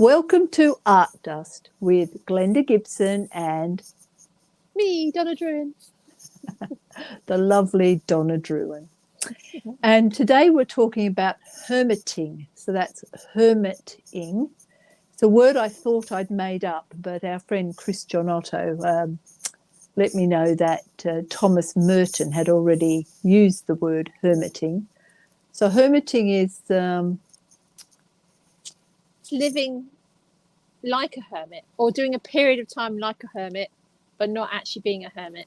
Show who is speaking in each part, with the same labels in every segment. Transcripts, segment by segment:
Speaker 1: Welcome to Art Dust with Glenda Gibson and
Speaker 2: me, Donna Drouin.
Speaker 1: the lovely Donna Drouin. And today we're talking about hermiting. So that's hermiting. It's a word I thought I'd made up, but our friend Chris Gianotto let me know that Thomas Merton had already used the word hermiting. So hermiting is
Speaker 2: living like a hermit, or doing a period of time like a hermit, but not actually being a hermit.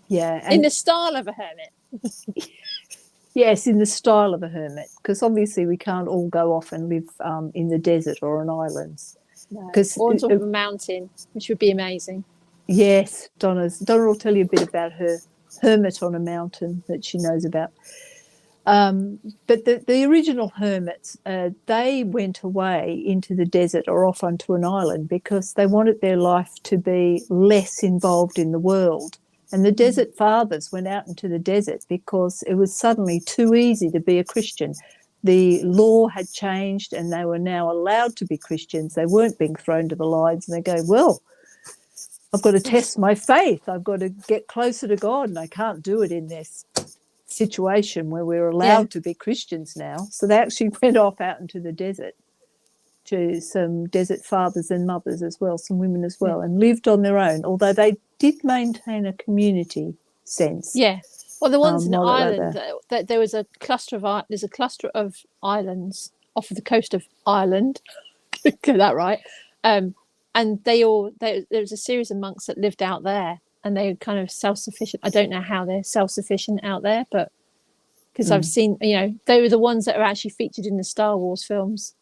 Speaker 1: Yeah.
Speaker 2: In the style of a hermit.
Speaker 1: Yes, in the style of a hermit, because obviously we can't all go off and live in the desert or on islands.
Speaker 2: No, or on top of a mountain, which would be amazing.
Speaker 1: Yes, Donna will tell you a bit about her hermit on a mountain that she knows about. But the original hermits, they went away into the desert or off onto an island because they wanted their life to be less involved in the world. And the desert fathers went out into the desert because it was suddenly too easy to be a Christian. The law had changed and they were now allowed to be Christians. They weren't being thrown to the lions, and they go, well, I've got to test my faith. I've got to get closer to God, and I can't do it in this situation where we're allowed to be Christians now. So they actually went off out into the desert to some desert fathers and mothers as well, some women as well, and lived on their own, although they did maintain a community sense.
Speaker 2: Yeah. Well, the ones in Ireland, that there was a cluster of there's a cluster of islands off of the coast of Ireland. Get that right. And there was a series of monks that lived out there, and they were kind of self-sufficient. I don't know how they're self-sufficient out there, but because I've seen, they were the ones that are actually featured in the Star Wars films,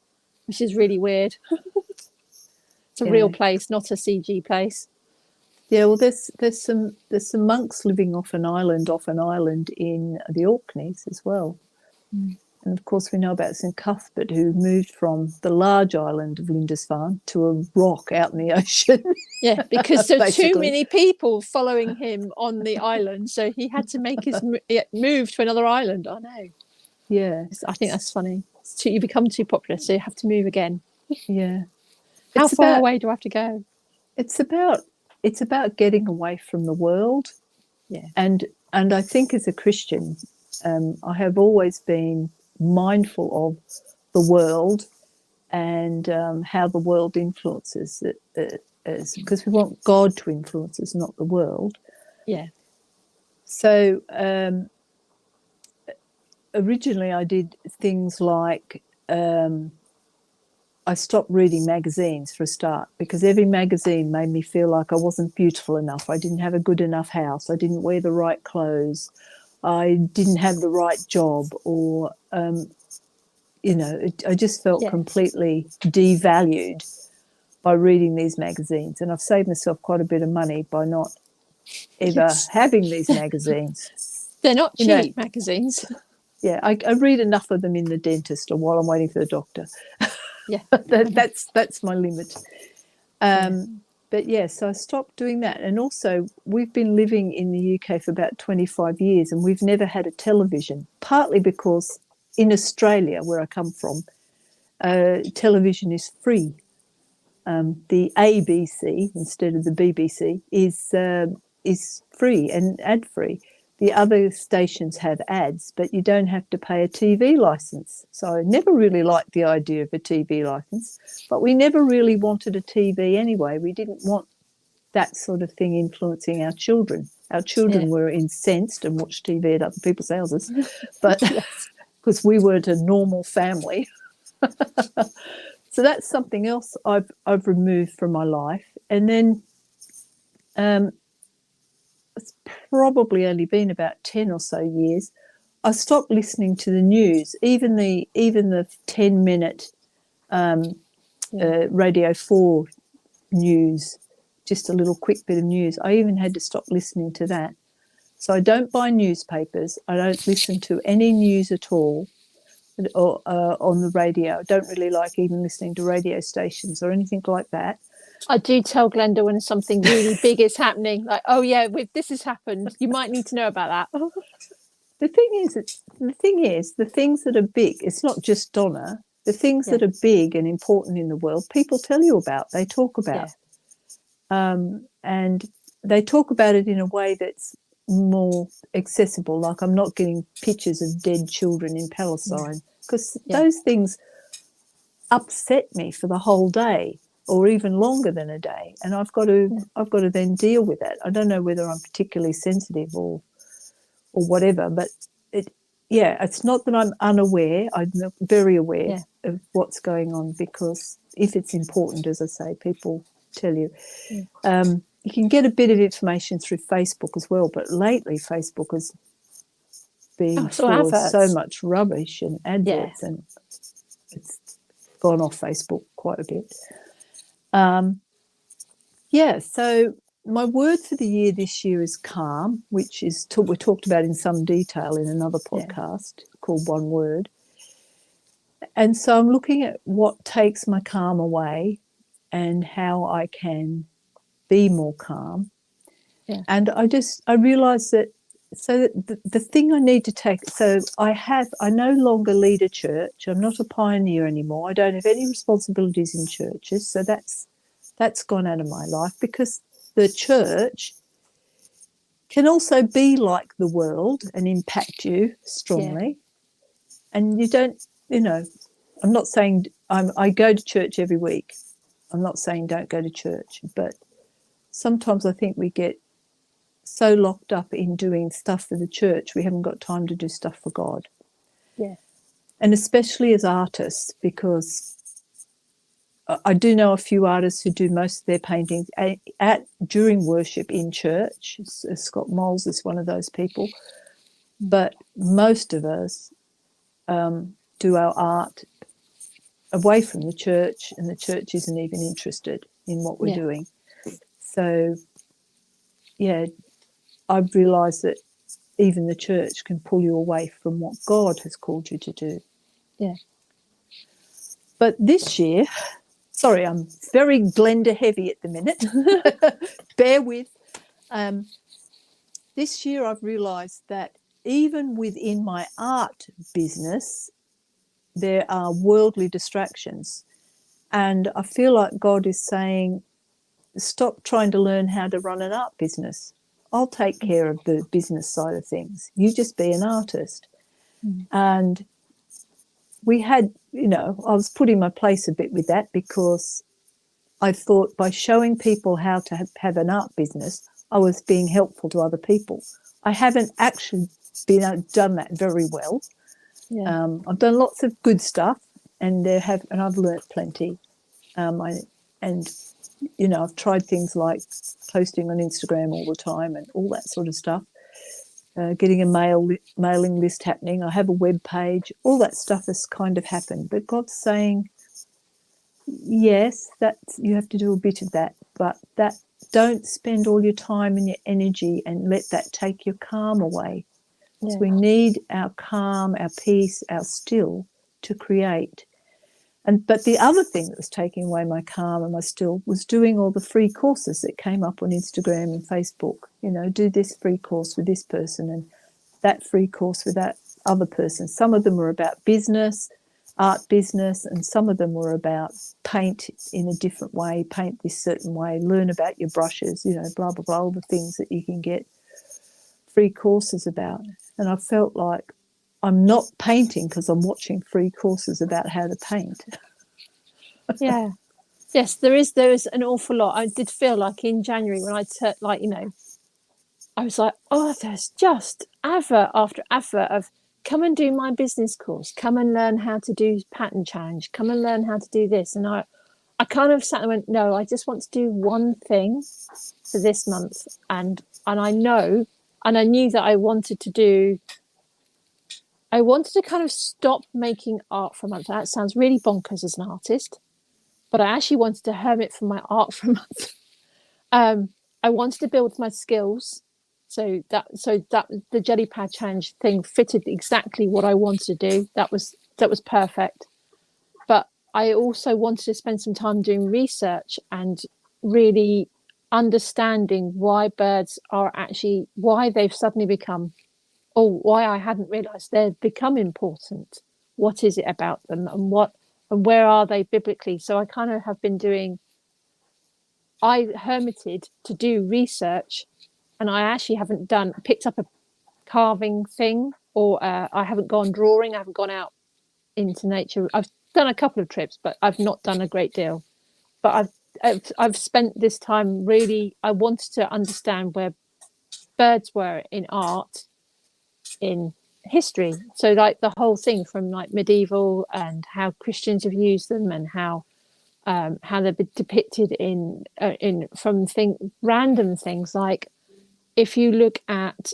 Speaker 2: which is really weird. It's a real place, not a CG place.
Speaker 1: Yeah, well, there's some monks living off an island in the Orkneys as well. And of course, we know about St Cuthbert, who moved from the large island of Lindisfarne to a rock out in the ocean.
Speaker 2: Yeah, because there are too many people following him on the island, so he had to make his move to another island. I know.
Speaker 1: Yeah,
Speaker 2: I think that's funny. You become too popular, so you have to move again.
Speaker 1: Yeah.
Speaker 2: How far away do I have to go?
Speaker 1: It's about getting away from the world.
Speaker 2: Yeah,
Speaker 1: and I think as a Christian, I have always been mindful of the world and how the world influences us, because we want God to influence us, not the world.
Speaker 2: Yeah.
Speaker 1: So originally I did things like I stopped reading magazines for a start, because every magazine made me feel like I wasn't beautiful enough. I didn't have a good enough house. I didn't wear the right clothes. I didn't have the right job, or, I just felt completely devalued by reading these magazines. And I've saved myself quite a bit of money by not ever having these magazines.
Speaker 2: They're not cheap magazines.
Speaker 1: Yeah, I read enough of them in the dentist or while I'm waiting for the doctor.
Speaker 2: Yeah,
Speaker 1: that's my limit. But so I stopped doing that. And also, we've been living in the UK for about 25 years, and we've never had a television, partly because in Australia, where I come from, television is free. The ABC instead of the BBC is free and ad-free. The other stations have ads, but you don't have to pay a TV license. So I never really liked the idea of a TV license, but we never really wanted a TV anyway. We didn't want that sort of thing influencing our children. Our children were incensed and watched TV at other people's houses, but because we weren't a normal family. So that's something else I've removed from my life. And then it's probably only been about 10 or so years, I stopped listening to the news, even the 10-minute Radio 4 news, just a little quick bit of news. I even had to stop listening to that. So I don't buy newspapers. I don't listen to any news at all, or on the radio. I don't really like even listening to radio stations or anything like that.
Speaker 2: I do tell Glenda when something really big is happening, like, oh yeah, this has happened. You might need to know about that.
Speaker 1: The thing is, the things that are big, it's not just Donna. The things that are big and important in the world, people tell you about, they talk about. And they talk about it in a way that's more accessible. Like, I'm not getting pictures of dead children in Palestine, because those things upset me for the whole day, or even longer than a day, and I've got to then deal with that. I don't know whether I'm particularly sensitive or whatever, but it's not that I'm unaware. I'm very aware of what's going on, because if it's important, as I say, people tell you. You can get a bit of information through Facebook as well, but lately Facebook has been full of so much rubbish and adverts, and it's gone off Facebook quite a bit. So my word for the year this year is calm, which is we talked about in some detail in another podcast called One Word. And so I'm looking at what takes my calm away and how I can be more calm. And I realised that, so that the thing I need to take, so I no longer lead a church. I'm not a pioneer anymore. I don't have any responsibilities in churches. So that's gone out of my life, because the church can also be like the world and impact you strongly. And you don't, I'm not saying I go to church every week. I'm not saying don't go to church, but sometimes I think we get so locked up in doing stuff for the church, we haven't got time to do stuff for God. And especially as artists, because I do know a few artists who do most of their paintings during worship in church. Scott Moles is one of those people. But most of us do our art away from the church, and the church isn't even interested in what we're doing. So, I've realised that even the church can pull you away from what God has called you to do. But this year, sorry, I'm very Glenda heavy at the minute. Bear with. This year I've realised that even within my art business, there are worldly distractions. And I feel like God is saying, stop trying to learn how to run an art business. I'll take care of the business side of things. You just be an artist. And we had, I was put in my place a bit with that, because I thought by showing people how to have an art business, I was being helpful to other people. I haven't actually done that very well. I've done lots of good stuff, and I've learnt plenty. I've tried things like posting on Instagram all the time and all that sort of stuff, getting a mailing list happening. I have a web page. All that stuff has kind of happened. But God's saying, yes, you have to do a bit of that, but don't spend all your time and your energy and let that take your calm away. So we need our calm, our peace, our still to create. But the other thing that was taking away my calm and my still was doing all the free courses that came up on Instagram and Facebook. Do this free course with this person and that free course with that other person. Some of them were about business, art business, and some of them were about paint in a different way, paint this certain way, learn about your brushes, blah, blah, blah, all the things that you can get free courses about. And I felt like I'm not painting because I'm watching free courses about how to paint.
Speaker 2: Yes, there is an awful lot. I did feel like in January when I was like, oh, there's just advert after advert of come and do my business course, come and learn how to do pattern challenge, come and learn how to do this. And I kind of sat and went, no, I just want to do one thing for this month. And I know, and I knew that I wanted to kind of stop making art for a month. That sounds really bonkers as an artist, but I actually wanted to hermit from my art for a month. I wanted to build my skills. So that the jelly pad challenge thing fitted exactly what I wanted to do. That was perfect. But I also wanted to spend some time doing research and really understanding why birds are actually, why they've suddenly become, or why I hadn't realised they've become important. What is it about them, and what and where are they biblically. So I kind of have been I hermited to do research, and I actually haven't picked up a carving thing, or I haven't gone drawing. I haven't gone out into nature. I've done a couple of trips, but I've not done a great deal. But I've spent this time really. I wanted to understand where birds were in art, in history. So like the whole thing from like medieval, and how Christians have used them, and how they've been depicted in from random things. Like if you look at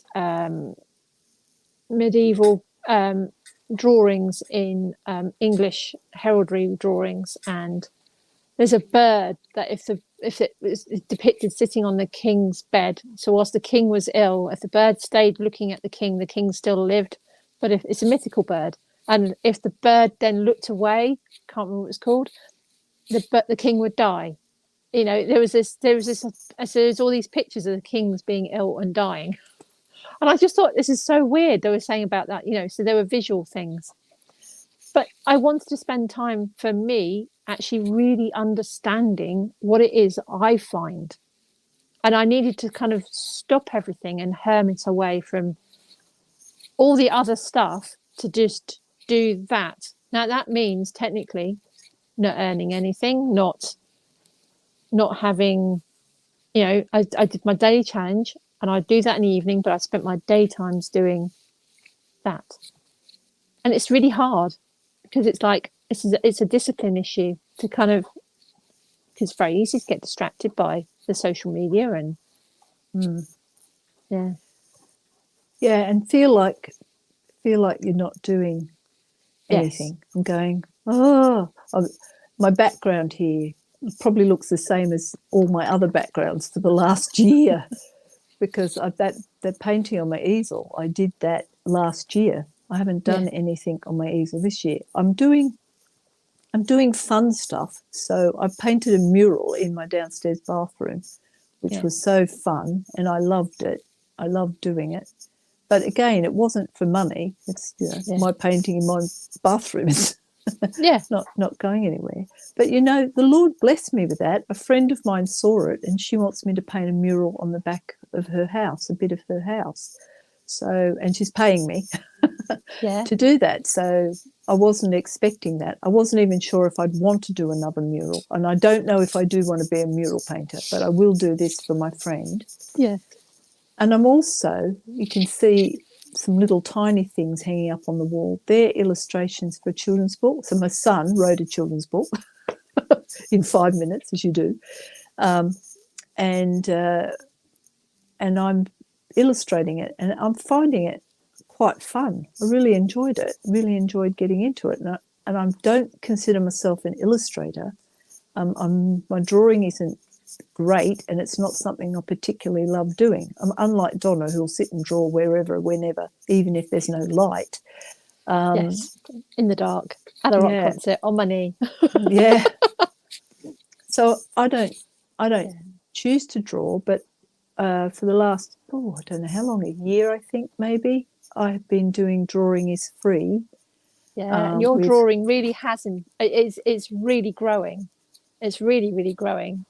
Speaker 2: medieval drawings in English heraldry drawings, and there's a bird that if it was depicted sitting on the king's bed, so whilst the king was ill, if the bird stayed looking at the king still lived. But if it's a mythical bird, and if the bird then looked away, can't remember what it's called, the king would die. You know, there was all these pictures of the kings being ill and dying. And I just thought, this is so weird. They were saying about that, you know, so there were visual things. But I wanted to spend time for me actually really understanding what it is I find. And I needed to kind of stop everything and hermit away from all the other stuff to just do that. Now, that means technically not earning anything, not having, you know, I did my daily challenge, and I do that in the evening, but I spent my daytimes doing that. And it's really hard, because it's like, it's a discipline issue to kind of, because it's very easy to get distracted by the social media and
Speaker 1: and feel like you're not doing anything.
Speaker 2: Yes.
Speaker 1: I'm going, my background here probably looks the same as all my other backgrounds for the last year, because that painting on my easel, I did that last year. I haven't done anything on my easel this year. I'm doing fun stuff. So I painted a mural in my downstairs bathroom, which was so fun, and I loved it. I loved doing it. But again, it wasn't for money. It's my painting in my bathroom is not going anywhere. But you know, the Lord blessed me with that. A friend of mine saw it, and she wants me to paint a mural on the back of her house, a bit of her house. So, and she's paying me to do that. So I wasn't expecting that. I wasn't even sure if I'd want to do another mural. And I don't know if I do want to be a mural painter, but I will do this for my friend.
Speaker 2: Yeah.
Speaker 1: And I'm also, you can see some little tiny things hanging up on the wall. They're illustrations for a children's book. So my son wrote a children's book in 5 minutes, as you do. And I'm illustrating it, and I'm finding it quite fun. I really enjoyed it, really enjoyed getting into it. And I don't consider myself an illustrator. My drawing isn't great, and it's not something I particularly love doing. I'm unlike Donna, who'll sit and draw wherever, whenever, even if there's no light.
Speaker 2: Yes, in the dark, at a rock concert, on my knee.
Speaker 1: So I don't choose to draw, but for the last, I don't know how long, a year, I think, maybe, I have been doing Drawing is Free.
Speaker 2: Yeah, and your drawing really it's really growing. It's really, really growing.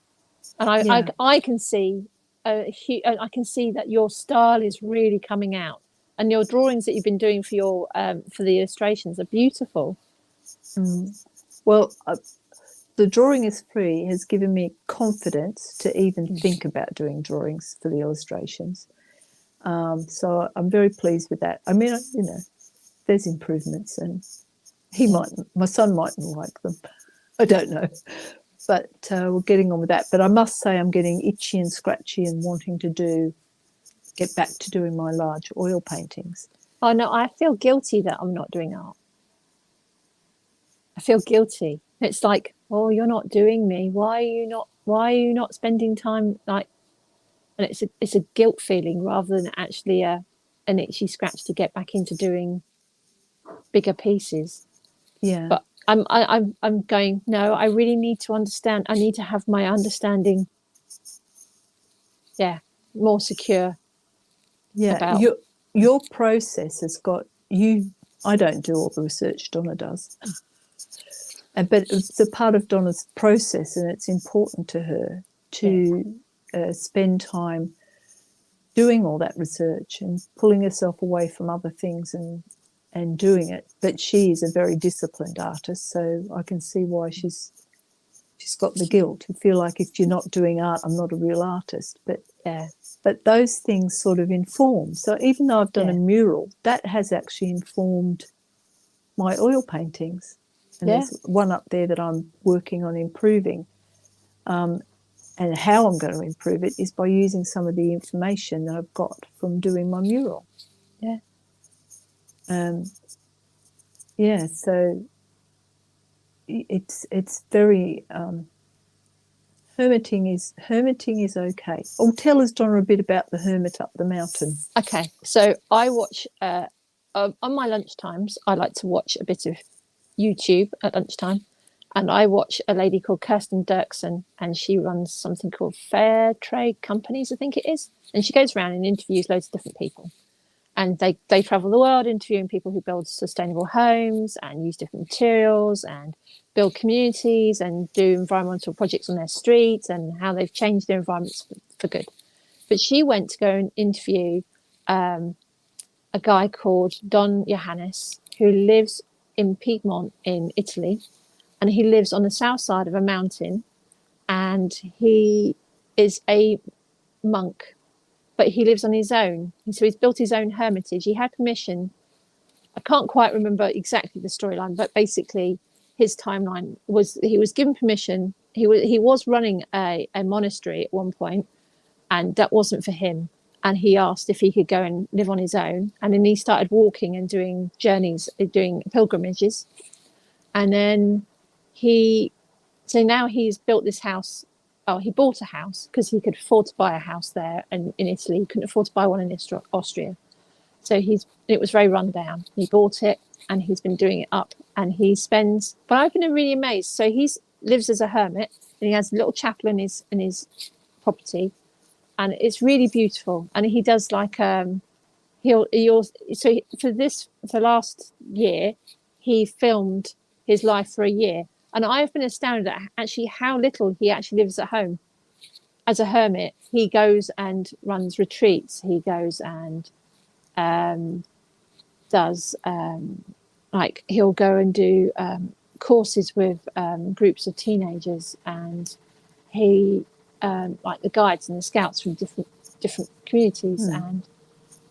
Speaker 2: And I can see, I can see that your style is really coming out, and your drawings that you've been doing for your for the illustrations are beautiful.
Speaker 1: Well, the Drawing is Free has given me confidence to even think about doing drawings for the illustrations. So I'm very pleased with that. I mean, you know, there's improvements, and my son mightn't like them. I don't know. But we're getting on with that. But I must say I'm getting itchy and scratchy and wanting to get back to doing my large oil paintings.
Speaker 2: Oh, no, I feel guilty that I'm not doing art. I feel guilty. It's like, oh, you're not doing me. Why are you not spending time, like, and it's a guilt feeling rather than actually an itchy scratch to get back into doing bigger pieces.
Speaker 1: Yeah.
Speaker 2: But I'm going, no, I really need to understand. I need to have my understanding, more secure.
Speaker 1: Yeah,
Speaker 2: about.
Speaker 1: Your process has got you. I don't do all the research Donna does. but it's a part of Donna's process, and it's important to her to spend time doing all that research and pulling herself away from other things and doing it. But she is a very disciplined artist, so I can see why she's got the guilt. You feel like if you're not doing art, I'm not a real artist. But those things sort of inform. So even though I've done a mural, that has actually informed my oil paintings. And there's one up there that I'm working on improving. And how I'm going to improve it is by using some of the information that I've got from doing my mural.
Speaker 2: Yeah.
Speaker 1: So it's very hermiting is okay. Oh, tell us, Donna, a bit about the hermit up the mountain.
Speaker 2: Okay, so I watch on my lunchtimes. I like to watch a bit of YouTube at lunchtime, and I watch a lady called Kirsten Dirksen, and she runs something called Fair Trade Companies, I think it is, and she goes around and interviews loads of different people. And they travel the world interviewing people who build sustainable homes and use different materials and build communities and do environmental projects on their streets and how they've changed their environments for good. But she went to go and interview a guy called Don Johannes, who lives in Piedmont in Italy. And he lives on the south side of a mountain. And he is a monk, but he lives on his own. So he's built his own hermitage. He had permission. I can't quite remember exactly the storyline, but basically his timeline was he was given permission. He was running a monastery at one point, and that wasn't for him. And he asked if he could go and live on his own. And then he started walking and doing journeys, doing pilgrimages. And then now he's built this house. Oh, he bought a house because he could afford to buy a house there, and in Italy he couldn't afford to buy one in Austria. So it was very run down. He bought it and he's been doing it up, and but I've been really amazed. So he lives as a hermit, and he has a little chapel in his property, and it's really beautiful. And he does like for last year he filmed his life for a year. And I've been astounded at actually how little he actually lives at home. As a hermit, he goes and runs retreats. He goes and does he'll go and do courses with groups of teenagers, and he like the guides and the scouts from different communities.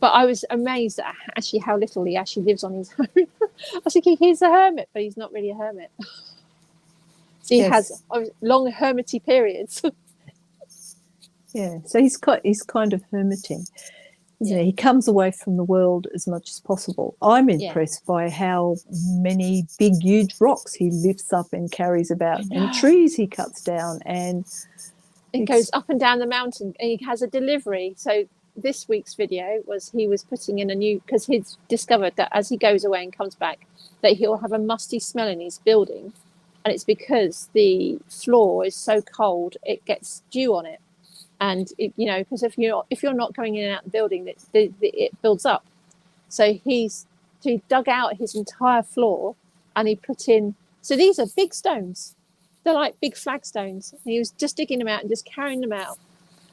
Speaker 2: But I was amazed at actually how little he actually lives on his own. I was thinking he's a hermit, but he's not really a hermit. So he has long hermity periods.
Speaker 1: So he's kind of hermiting, isn't he? He comes away from the world as much as possible. I'm impressed by how many big, huge rocks he lifts up and carries about, and trees he cuts down, and
Speaker 2: it goes up and down the mountain. And he has a delivery. So this week's video was he was putting in because he's discovered that as he goes away and comes back, that he'll have a musty smell in his building. And it's because the floor is so cold, it gets dew on it. And, because if you're not going in and out the building, it builds up. So he dug out his entire floor, and he put in, so these are big stones. They're like big flagstones. And he was just digging them out and just carrying them out.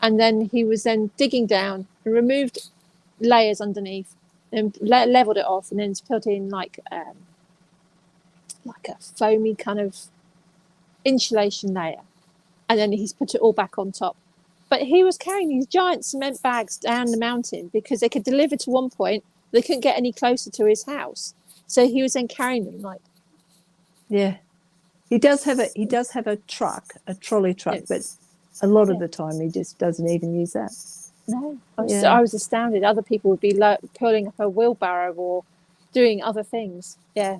Speaker 2: And then he was digging down and removed layers underneath and leveled it off, and then put in like a foamy kind of insulation layer, and then he's put it all back on top. But he was carrying these giant cement bags down the mountain because they could deliver to one point. They couldn't get any closer to his house, so he was then carrying them like.
Speaker 1: Yeah, he does have a trolley truck, but a lot of the time he just doesn't even use that.
Speaker 2: No, I was astounded. Other people would be pulling up a wheelbarrow or doing other things. Yeah.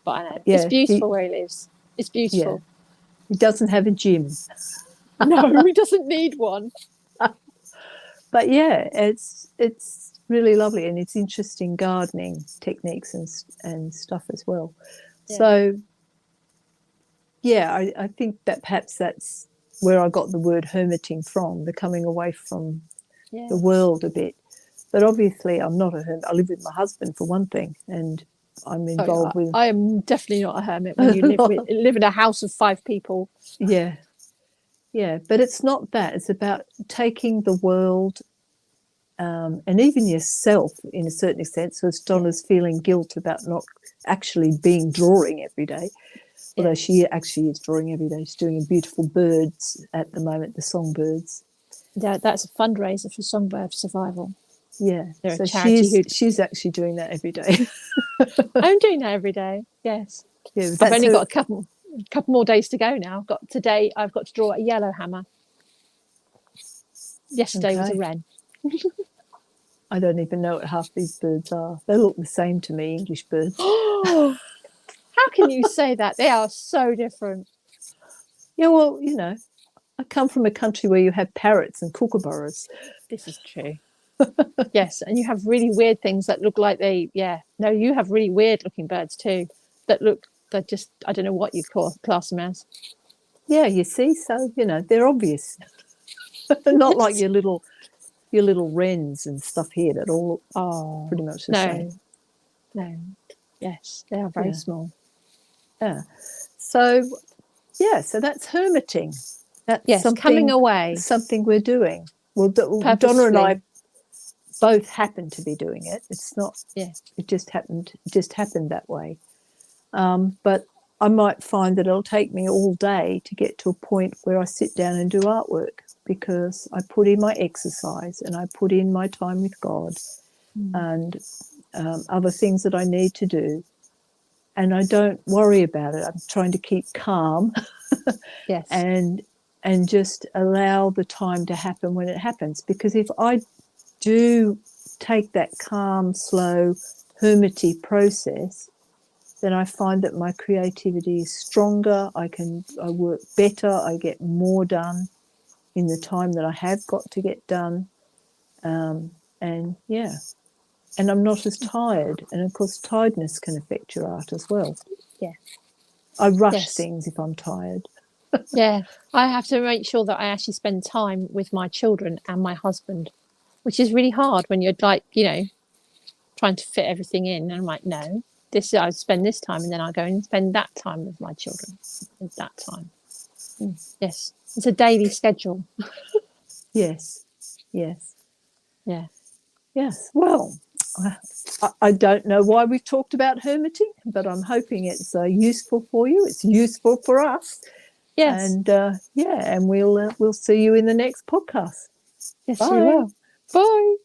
Speaker 2: But I know it's beautiful where he lives. It's beautiful.
Speaker 1: Yeah. He doesn't have a gym.
Speaker 2: No, he doesn't need one.
Speaker 1: But it's really lovely, and it's interesting gardening techniques and stuff as well. Yeah. So I think that perhaps that's where I got the word hermiting from, the coming away from the world a bit. But obviously I'm not a hermit. I live with my husband for one thing, and I'm involved with.
Speaker 2: I am definitely not a hermit when you live in a house of 5 people.
Speaker 1: Yeah. Yeah. But it's not that. It's about taking the world and even yourself in a certain extent. So as Donna's feeling guilt about not actually being drawing every day, although she actually is drawing every day. She's doing beautiful birds at the moment, the songbirds.
Speaker 2: Yeah, that's a fundraiser for songbird survival.
Speaker 1: Yeah,
Speaker 2: they're
Speaker 1: so
Speaker 2: a charity
Speaker 1: she's actually doing that every day.
Speaker 2: I'm doing that every day. Yes,
Speaker 1: Yeah,
Speaker 2: I've only got a couple more days to go now. Today I've got to draw a yellow hammer. Yesterday was a wren.
Speaker 1: I don't even know what half these birds are. They look the same to me, English birds.
Speaker 2: How can you say that? They are so different.
Speaker 1: Yeah, well, you know, I come from a country where you have parrots and kookaburras.
Speaker 2: This is true. Yes, and you have really weird things that look like you have really weird looking birds too that just, I don't know what you class them as.
Speaker 1: Yeah, you see, so, you know, they're obvious. Not like your little wrens and stuff here that all look pretty much the same.
Speaker 2: No, yes, they are very small.
Speaker 1: Yeah. So that's hermiting. That's
Speaker 2: coming away.
Speaker 1: Something we're doing. Well, Donna and I both happen to be doing it. It's not.
Speaker 2: Yeah.
Speaker 1: It just happened that way. But I might find that it'll take me all day to get to a point where I sit down and do artwork, because I put in my exercise and I put in my time with God and other things that I need to do. And I don't worry about it. I'm trying to keep calm.
Speaker 2: Yes.
Speaker 1: And just allow the time to happen when it happens. Because if I do take that calm, slow, hermity process, then I find that my creativity is stronger. I work better. I get more done in the time that I have got to get done. And I'm not as tired. And of course, tiredness can affect your art as well.
Speaker 2: Yeah.
Speaker 1: I rush things if I'm tired.
Speaker 2: Yeah, I have to make sure that I actually spend time with my children and my husband, which is really hard when you're like, trying to fit everything in. And I'm like, no, I spend this time and then I go and spend that time with my children at that time. Yes, it's a daily schedule.
Speaker 1: Yes.
Speaker 2: Yeah.
Speaker 1: Yes. Well, I don't know why we've talked about hermiting, but I'm hoping it's useful for you. It's useful for us.
Speaker 2: Yes.
Speaker 1: And and we'll see you in the next podcast.
Speaker 2: Yes,
Speaker 1: Bye.
Speaker 2: you will. Bye.